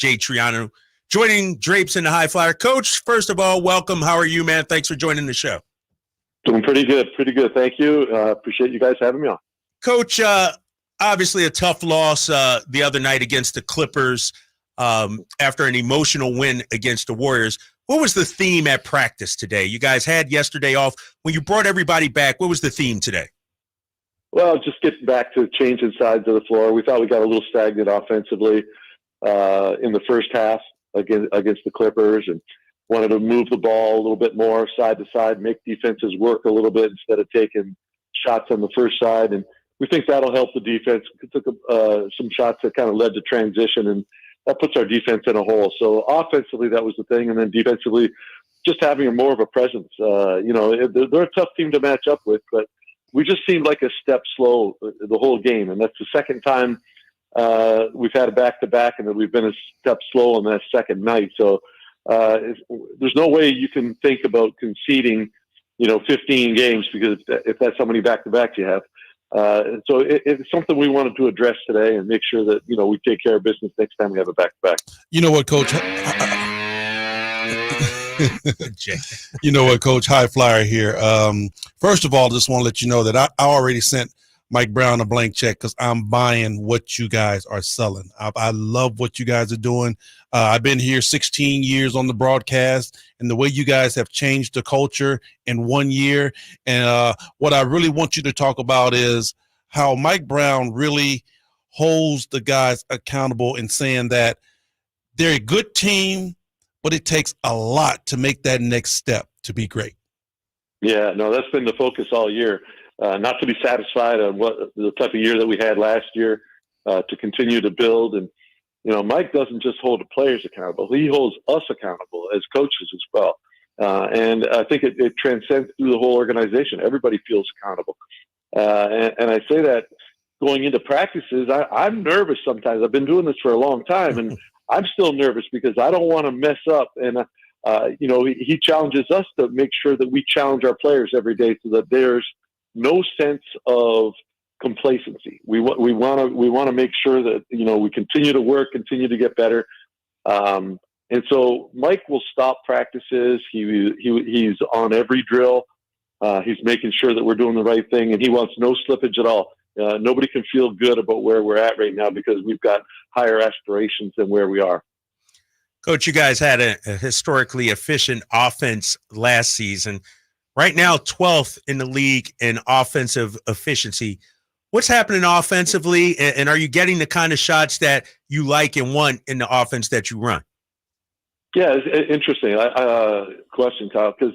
Jay Triano, joining Drapes in the High Flyer. Coach, first of all, welcome. How are you, man? Thanks for joining the show. Doing pretty good. Thank you. Appreciate you guys having me on. Coach, obviously a tough loss the other night against the Clippers after an emotional win against the Warriors. What was the theme at practice today? You guys had yesterday off. When you brought everybody back, what was the theme today? Well, just getting back to changing sides of the floor. We thought we got a little stagnant offensively in the first half against the Clippers, and wanted to move the ball a little bit more side to side, make defenses work a little bit instead of taking shots on the first side. And we think that'll help the defense. We took some shots that kind of led to transition, and that puts our defense in a hole. So offensively, that was the thing. And then defensively, just having more of a presence. They're a tough team to match up with, but we just seemed like a step slow the whole game. And that's the second time we've had a back-to-back and that we've been a step slow on that second night. So there's no way you can think about conceding, 15 games, because if that's how many back-to-backs you have. So it's something we wanted to address today and make sure that, we take care of business next time we have a back-to-back. You know what, Coach? You know what, Coach? High Flyer here. First of all, just want to let you know that I already sent Mike Brown a blank check because I'm buying what you guys are selling. I love what you guys are doing. I've been here 16 years on the broadcast, and the way you guys have changed the culture in 1 year. And what I really want you to talk about is how Mike Brown really holds the guys accountable in saying that they're a good team, but it takes a lot to make that next step to be great. Yeah, no, that's been the focus all year. Not to be satisfied on what the type of year that we had last year, to continue to build. And, Mike doesn't just hold the players accountable. He holds us accountable as coaches as well. And I think it transcends through the whole organization. Everybody feels accountable. And I say that going into practices, I'm nervous sometimes. I've been doing this for a long time, and I'm still nervous because I don't want to mess up. And, he challenges us to make sure that we challenge our players every day so that there's no sense of complacency. We want to make sure that, we continue to work, continue to get better. And so Mike will stop practices. He's on every drill. He's making sure that we're doing the right thing, and he wants no slippage at all. Nobody can feel good about where we're at right now because we've got higher aspirations than where we are. Coach, you guys had a historically efficient offense last season. Right now, 12th in the league in offensive efficiency. What's happening offensively, and are you getting the kind of shots that you like and want in the offense that you run? Yeah, it's interesting question, Kyle, because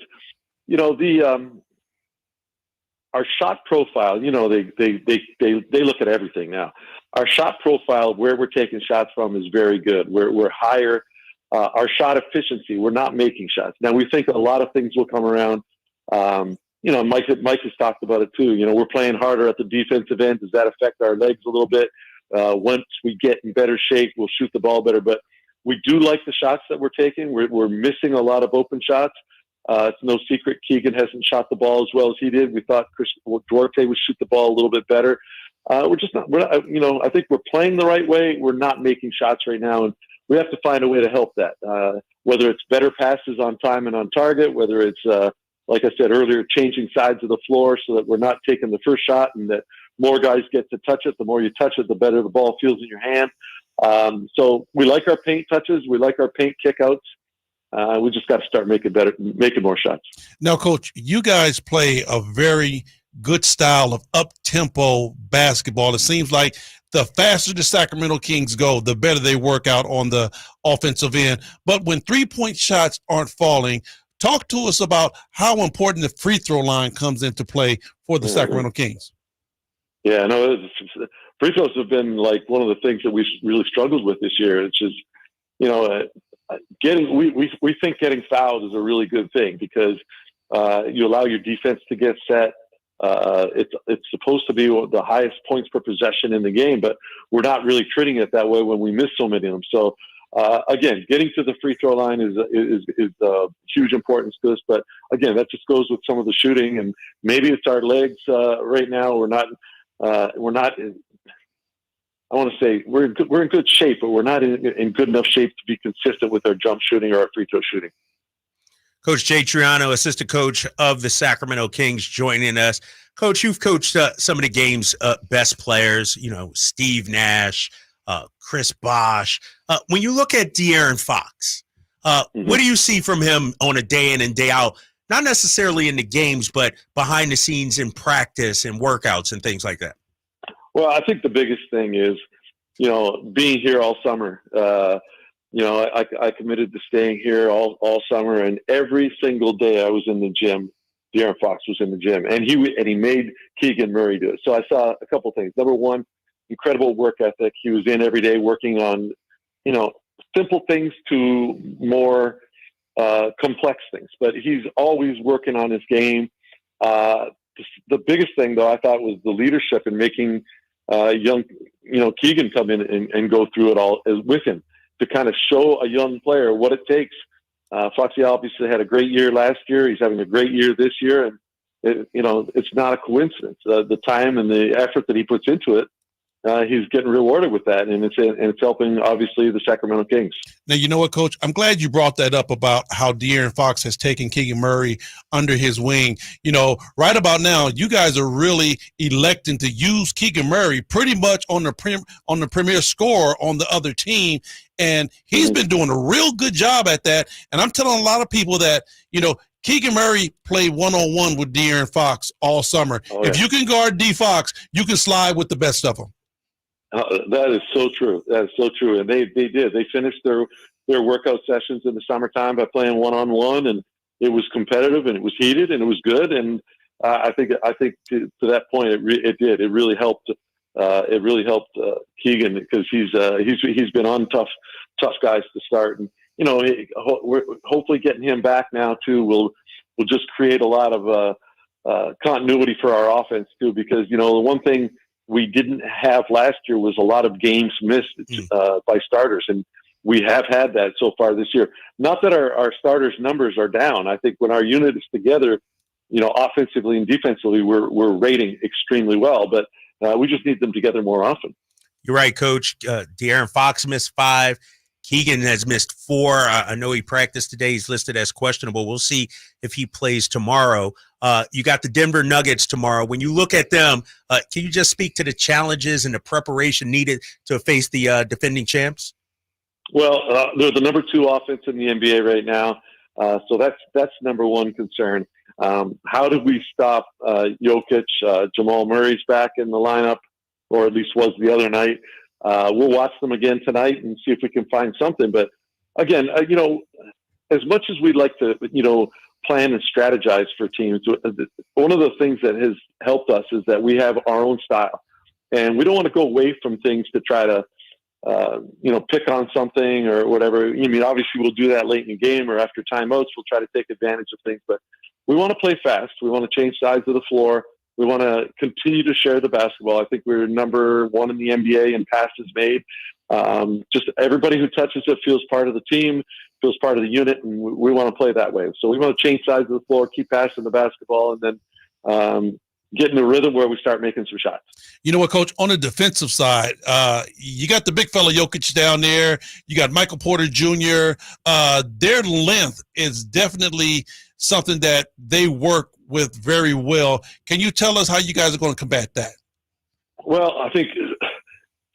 our shot profile. They look at everything now. Our shot profile, where we're taking shots from, is very good. We're higher. Our shot efficiency, we're not making shots. Now, we think a lot of things will come around. Mike has talked about it too. We're playing harder at the defensive end. Does that affect our legs a little bit? Once we get in better shape, we'll shoot the ball better. But we do like the shots that we're taking. We're missing a lot of open shots. It's no secret Keegan hasn't shot the ball as well as he did. We thought Chris Duarte would shoot the ball a little bit better. We're not. I think we're playing the right way. We're not making shots right now, and we have to find a way to help that. Whether it's better passes on time and on target, whether it's like I said earlier, changing sides of the floor so that we're not taking the first shot and that more guys get to touch it. The more you touch it, the better the ball feels in your hand. So we like our paint touches. We like our paint kickouts. We just got to start making more shots. Now, Coach, you guys play a very good style of up-tempo basketball. It seems like the faster the Sacramento Kings go, the better they work out on the offensive end. But when three-point shots aren't falling, talk to us about how important the free throw line comes into play for the Sacramento Kings. Yeah, no, free throws have been like one of the things that we really struggled with this year. It's just, we think getting fouled is a really good thing because you allow your defense to get set. It's supposed to be the highest points per possession in the game, but we're not really treating it that way when we miss so many of them. So again, getting to the free throw line is huge importance to us. But again, that just goes with some of the shooting, and maybe it's our legs right now. We're not I want to say we're in good shape, but we're not in good enough shape to be consistent with our jump shooting or our free throw shooting. Coach Jay Triano, assistant coach of the Sacramento Kings, joining us. Coach, you've coached some of the game's best players, Steve Nash, Chris Bosh. When you look at De'Aaron Fox, what do you see from him on a day in and day out? Not necessarily in the games, but behind the scenes in practice and workouts and things like that. Well, I think the biggest thing is, being here all summer. I committed to staying here all summer, and every single day I was in the gym. De'Aaron Fox was in the gym, and he made Keegan Murray do it. So I saw a couple things. Number one, incredible work ethic. He was in every day working on, simple things to more complex things, but he's always working on his game. The biggest thing, though, I thought was the leadership in making young, Keegan come in and go through it all with him to kind of show a young player what it takes. Foxy obviously had a great year last year. He's having a great year this year, and it's not a coincidence. The time and the effort that he puts into it, he's getting rewarded with that, and it's helping obviously the Sacramento Kings. Now, you know what, Coach? I'm glad you brought that up about how De'Aaron Fox has taken Keegan Murray under his wing. Right about now, you guys are really electing to use Keegan Murray pretty much on the premier scorer on the other team, and he's been doing a real good job at that. And I'm telling a lot of people that Keegan Murray played one-on-one with De'Aaron Fox all summer. Oh, yeah. If you can guard D Fox, you can slide with the best of them. That is so true. That is so true. And they did. They finished their workout sessions in the summertime by playing one-on-one, and it was competitive and it was heated and it was good. And I think to that point, it did. It really helped. It really helped Keegan because he's been on tough guys to start. And we're hopefully getting him back now too. Will just create a lot of continuity for our offense too. Because the one thing we didn't have last year was a lot of games missed by starters, and we have had that so far this year. Not that our starters' numbers are down. I think when our unit is together, offensively and defensively, we're rating extremely well. But we just need them together more often. You're right, Coach. De'Aaron Fox missed 5. Keegan has missed 4. I know he practiced today. He's listed as questionable. We'll see if he plays tomorrow. You got the Denver Nuggets tomorrow. When you look at them, can you just speak to the challenges and the preparation needed to face the defending champs? Well, they're the number 2 offense in the NBA right now. So that's number one concern. How do we stop Jokic? Jamal Murray's back in the lineup, or at least was the other night. We'll watch them again tonight and see if we can find something. But again, as much as we'd like to, plan and strategize for teams, one of the things that has helped us is that we have our own style, and we don't want to go away from things to try to, pick on something or whatever. Obviously we'll do that late in the game or after timeouts. We'll try to take advantage of things, but we want to play fast. We want to change sides of the floor. We want to continue to share the basketball. I think we're number 1 in the NBA in passes made. Just everybody who touches it feels part of the team, feels part of the unit, and we want to play that way. So we want to change sides of the floor, keep passing the basketball, and then get in the rhythm where we start making some shots. You know what, Coach? On the defensive side, you got the big fella Jokic down there. You got Michael Porter Jr. Their length is definitely something that they work with very well. Can you tell us how you guys are going to combat that? Well, I think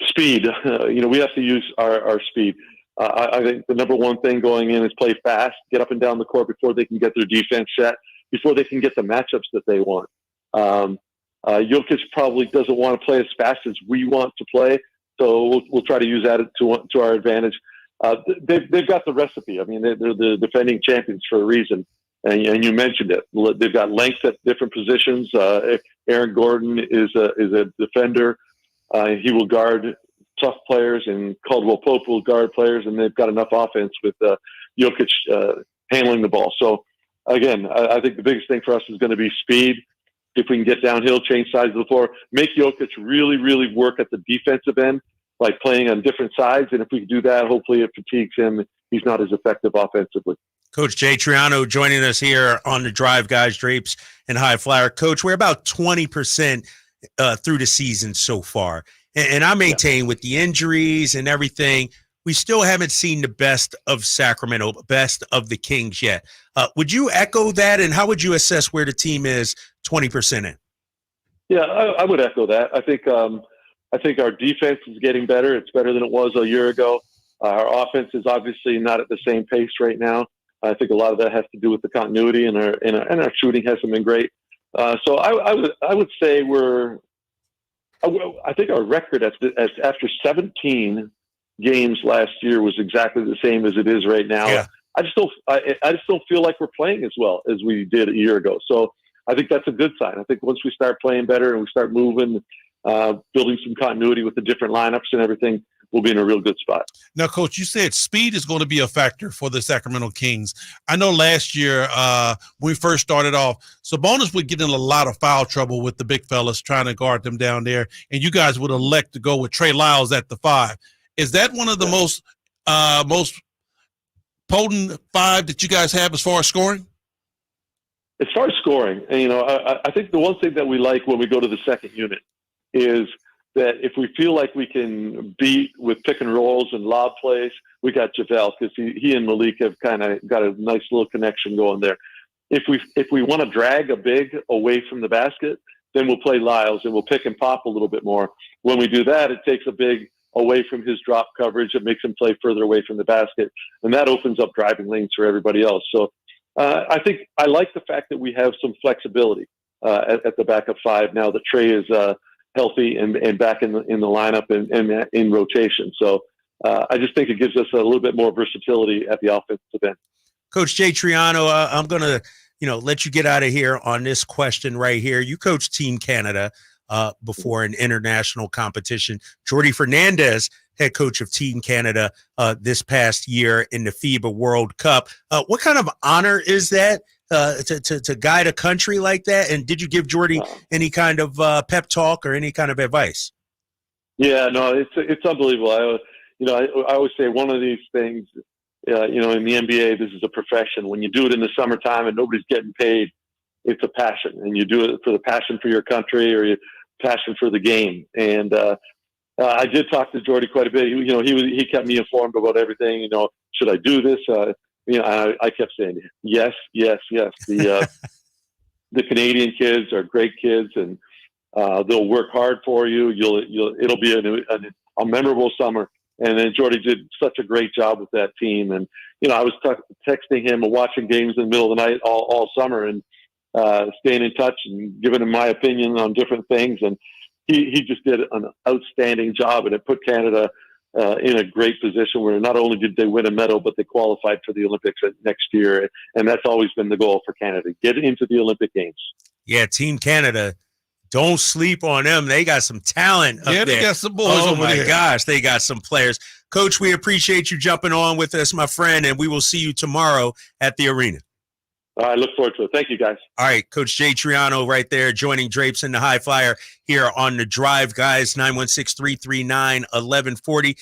speed. We have to use our speed. I think the number one thing going in is play fast, get up and down the court before they can get their defense set, before they can get the matchups that they want. Jokic probably doesn't want to play as fast as we want to play, so we'll try to use that to our advantage. They've got the recipe. I mean, they're the defending champions for a reason. And you mentioned it. They've got length at different positions. Aaron Gordon is a defender. He will guard tough players, and Caldwell Pope will guard players, and they've got enough offense with Jokic handling the ball. So, again, I think the biggest thing for us is going to be speed. If we can get downhill, change sides of the floor, make Jokic really, really work at the defensive end, like playing on different sides. And if we can do that, hopefully it fatigues him. He's not as effective offensively. Coach Jay Triano joining us here on the Drive, Guys, Drapes, and High Flyer. Coach, we're about 20% through the season so far. And I maintain with the injuries and everything, we still haven't seen the best of Sacramento, best of the Kings yet. Would you echo that? And how would you assess where the team is 20% in? Yeah, I would echo that. I think our defense is getting better. It's better than it was a year ago. Our offense is obviously not at the same pace right now. I think a lot of that has to do with the continuity, and our shooting hasn't been great. So I would say I think our record after 17 games last year was exactly the same as it is right now. Yeah. I just don't feel like we're playing as well as we did a year ago. So I think that's a good sign. I think once we start playing better and we start moving, building some continuity with the different lineups and everything, we'll be in a real good spot. Now, Coach, you said speed is going to be a factor for the Sacramento Kings. I know last year when we first started off, Sabonis would get in a lot of foul trouble with the big fellas trying to guard them down there, and you guys would elect to go with Trey Lyles at the 5. Is that one of the most potent 5 that you guys have as far as scoring? As far as scoring, and, I think the one thing that we like when we go to the second unit is that if we feel like we can beat with pick and rolls and lob plays, we got JaVale, because he and Malik have kind of got a nice little connection going there. If we want to drag a big away from the basket, then we'll play Lyles and we'll pick and pop a little bit more. When we do that, it takes a big away from his drop coverage. It makes him play further away from the basket, and that opens up driving lanes for everybody else. So I think I like the fact that we have some flexibility at the back of 5 now that Trey is healthy and back in the lineup and in rotation. So I just think it gives us a little bit more versatility at the offensive end. Coach Jay Triano, I'm going to let you get out of here on this question right here. You coached Team Canada before an international competition. Jordy Fernandez, head coach of Team Canada this past year in the FIBA World Cup. What kind of honor is that to guide a country like that? And did you give Jordy any kind of pep talk or any kind of advice? Yeah, no, it's unbelievable. I always say one of these things, in the NBA, this is a profession. When you do it in the summertime and nobody's getting paid, it's a passion, and you do it for the passion for your country or your passion for the game. And I did talk to Jordy quite a bit. He kept me informed about everything. Should I do this? I kept saying yes, yes, yes. The Canadian kids are great kids, and they'll work hard for you. It'll be a memorable summer. And then Jordy did such a great job with that team. And I was texting him and watching games in the middle of the night all summer, and staying in touch and giving him my opinion on different things. And he just did an outstanding job, and it put Canada in a great position where not only did they win a medal, but they qualified for the Olympics next year. And that's always been the goal for Canada, get into the Olympic Games. Yeah, Team Canada, don't sleep on them. They got some talent up there. They got some boys over there. Oh, my gosh, they got some players. Coach, we appreciate you jumping on with us, my friend, and we will see you tomorrow at the arena. I look forward to it. Thank you, guys. All right, Coach Jay Triano right there joining Drapes in the High Flyer here on The Drive, guys, 916-339-1140.